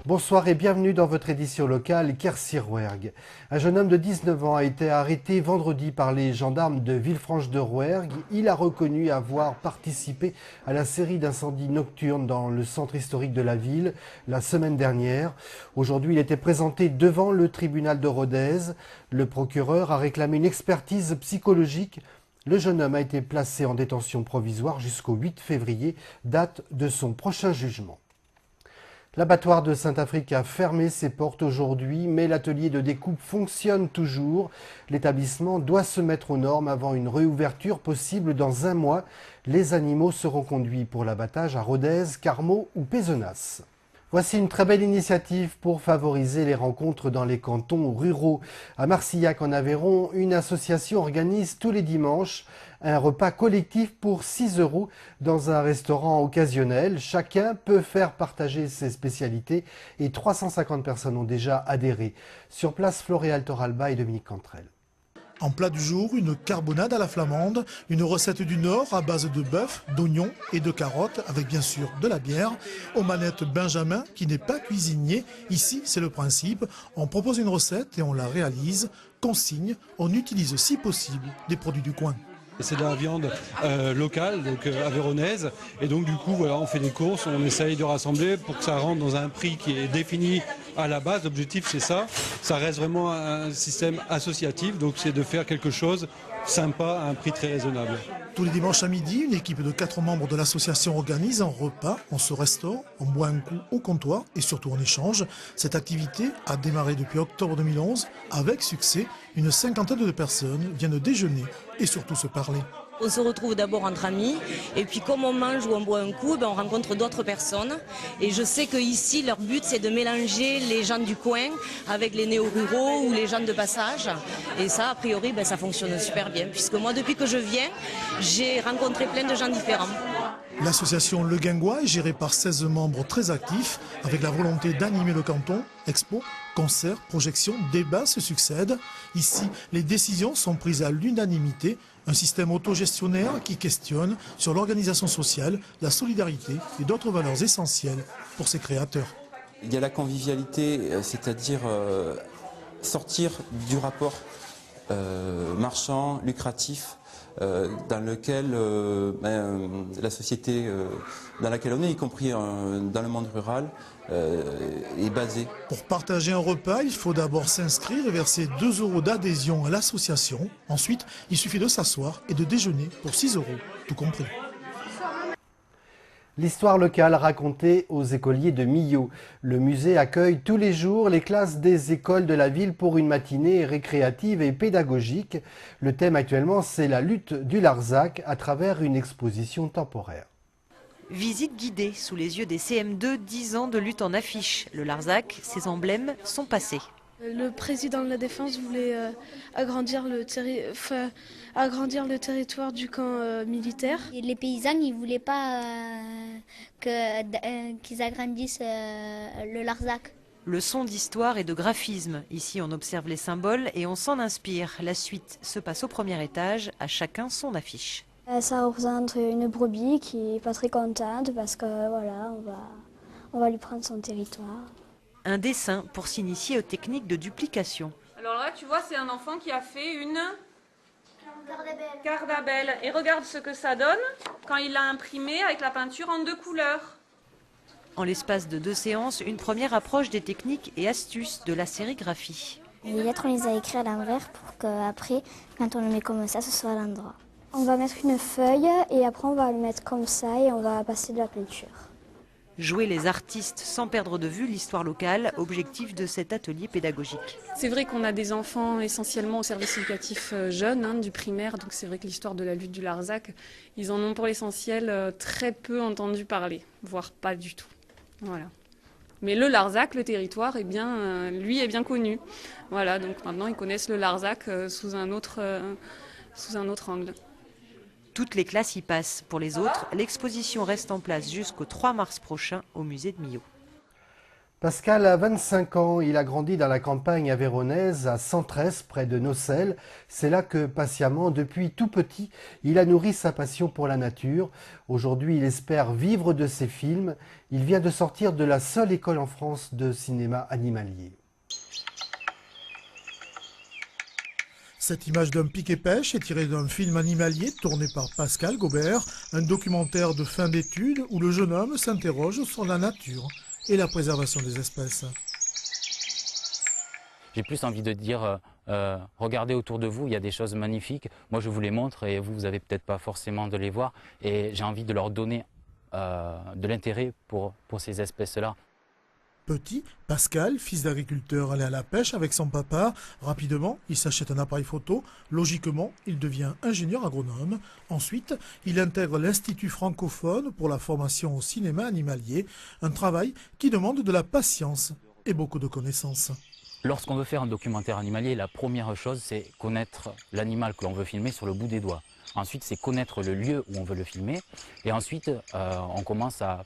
Bonsoir et bienvenue dans votre édition locale Quercy-Rouergue. Un jeune homme de 19 ans a été arrêté vendredi par les gendarmes de Villefranche-de-Rouergue. Il a reconnu avoir participé à la série d'incendies nocturnes dans le centre historique de la ville la semaine dernière. Aujourd'hui, il était présenté devant le tribunal de Rodez. Le procureur a réclamé une expertise psychologique. Le jeune homme a été placé en détention provisoire jusqu'au 8 février, date de son prochain jugement. L'abattoir de Saint-Affrique a fermé ses portes aujourd'hui, mais l'atelier de découpe fonctionne toujours. L'établissement doit se mettre aux normes avant une réouverture possible dans un mois. Les animaux seront conduits pour l'abattage à Rodez, Carmaux ou Pézenas. Voici une très belle initiative pour favoriser les rencontres dans les cantons ruraux. À Marcillac en Aveyron, une association organise tous les dimanches un repas collectif pour 6 € dans un restaurant occasionnel. Chacun peut faire partager ses spécialités et 350 personnes ont déjà adhéré. Sur place, Floréal Toralba et Dominique Cantrel. En plat du jour, une carbonade à la flamande, une recette du Nord à base de bœuf, d'oignons et de carottes, avec bien sûr de la bière. Aux manettes Benjamin, qui n'est pas cuisinier. Ici, c'est le principe. On propose une recette et on la réalise. Consigne, on utilise si possible des produits du coin. C'est de la viande locale, donc aveyronnaise. Et donc du coup, voilà, on fait des courses, on essaye de rassembler pour que ça rentre dans un prix qui est défini à la base. L'objectif, c'est ça. Ça reste vraiment un système associatif, donc c'est de faire quelque chose sympa à un prix très raisonnable. Tous les dimanches à midi, une équipe de 4 membres de l'association organise un repas. On se restaure, on boit un coup au comptoir et surtout on échange. Cette activité a démarré depuis octobre 2011 avec succès. Une cinquantaine de personnes viennent déjeuner et surtout se parler. On se retrouve d'abord entre amis et puis comme on mange ou on boit un coup, on rencontre d'autres personnes. Et je sais qu'ici, leur but, c'est de mélanger les gens du coin avec les néo-ruraux ou les gens de passage. Et ça, a priori, ça fonctionne super bien. Puisque moi, depuis que je viens, j'ai rencontré plein de gens différents. L'association Le Guingois est gérée par 16 membres très actifs avec la volonté d'animer le canton. Expos, concerts, projections, débats se succèdent. Ici, les décisions sont prises à l'unanimité. Un système autogestionnaire qui questionne sur l'organisation sociale, la solidarité et d'autres valeurs essentielles pour ses créateurs. Il y a la convivialité, c'est-à-dire sortir du rapport marchand, lucratif, dans lequel la société dans laquelle on est, y compris dans le monde rural, est basée. Pour partager un repas, il faut d'abord s'inscrire et verser 2 € d'adhésion à l'association. Ensuite, il suffit de s'asseoir et de déjeuner pour 6 €, tout compris. L'histoire locale racontée aux écoliers de Millau. Le musée accueille tous les jours les classes des écoles de la ville pour une matinée récréative et pédagogique. Le thème actuellement, c'est la lutte du Larzac à travers une exposition temporaire. Visite guidée sous les yeux des CM2, 10 ans de lutte en affiche. Le Larzac, ses emblèmes sont passés. Le président de la Défense voulait agrandir le territoire du camp militaire. Et les paysans, ils ne voulaient pas qu'ils agrandissent le Larzac. Leçon d'histoire et de graphisme. Ici, on observe les symboles et on s'en inspire. La suite se passe au premier étage, à chacun son affiche. Ça représente une brebis qui n'est pas très contente parce que voilà, on va lui prendre son territoire. Un dessin pour s'initier aux techniques de duplication. Alors là, tu vois, c'est un enfant qui a fait une carte d'abeille. Et regarde ce que ça donne quand il l'a imprimé avec la peinture en 2 couleurs. En l'espace de 2 séances, une première approche des techniques et astuces de la sérigraphie. Les lettres, on les a écrites à l'envers pour qu'après, quand on le met comme ça, ce soit à l'endroit. On va mettre une feuille et après on va le mettre comme ça et on va passer de la peinture. Jouer les artistes sans perdre de vue l'histoire locale, objectif de cet atelier pédagogique. C'est vrai qu'on a des enfants essentiellement au service éducatif jeune, du primaire, donc c'est vrai que l'histoire de la lutte du Larzac, ils en ont pour l'essentiel très peu entendu parler, voire pas du tout. Voilà. Mais le Larzac, le territoire, lui est bien connu. Voilà, donc maintenant ils connaissent le Larzac sous un autre angle. Toutes les classes y passent. Pour les autres, l'exposition reste en place jusqu'au 3 mars prochain au musée de Millau. Pascal a 25 ans, il a grandi dans la campagne aveyronnaise à Centresse, près de Nocelles. C'est là que patiemment, depuis tout petit, il a nourri sa passion pour la nature. Aujourd'hui, il espère vivre de ses films. Il vient de sortir de la seule école en France de cinéma animalier. Cette image d'un pic et pêche est tirée d'un film animalier tourné par Pascal Gobert, un documentaire de fin d'études où le jeune homme s'interroge sur la nature et la préservation des espèces. J'ai plus envie de dire, regardez autour de vous, il y a des choses magnifiques. Moi, je vous les montre et vous n'avez peut-être pas forcément de les voir. Et j'ai envie de leur donner de l'intérêt pour ces espèces-là. Petit, Pascal, fils d'agriculteur, allait à la pêche avec son papa. Rapidement, il s'achète un appareil photo. Logiquement, il devient ingénieur agronome. Ensuite, il intègre l'Institut francophone pour la formation au cinéma animalier. Un travail qui demande de la patience et beaucoup de connaissances. Lorsqu'on veut faire un documentaire animalier, la première chose, c'est connaître l'animal que l'on veut filmer sur le bout des doigts. Ensuite, c'est connaître le lieu où on veut le filmer. Et ensuite, on commence à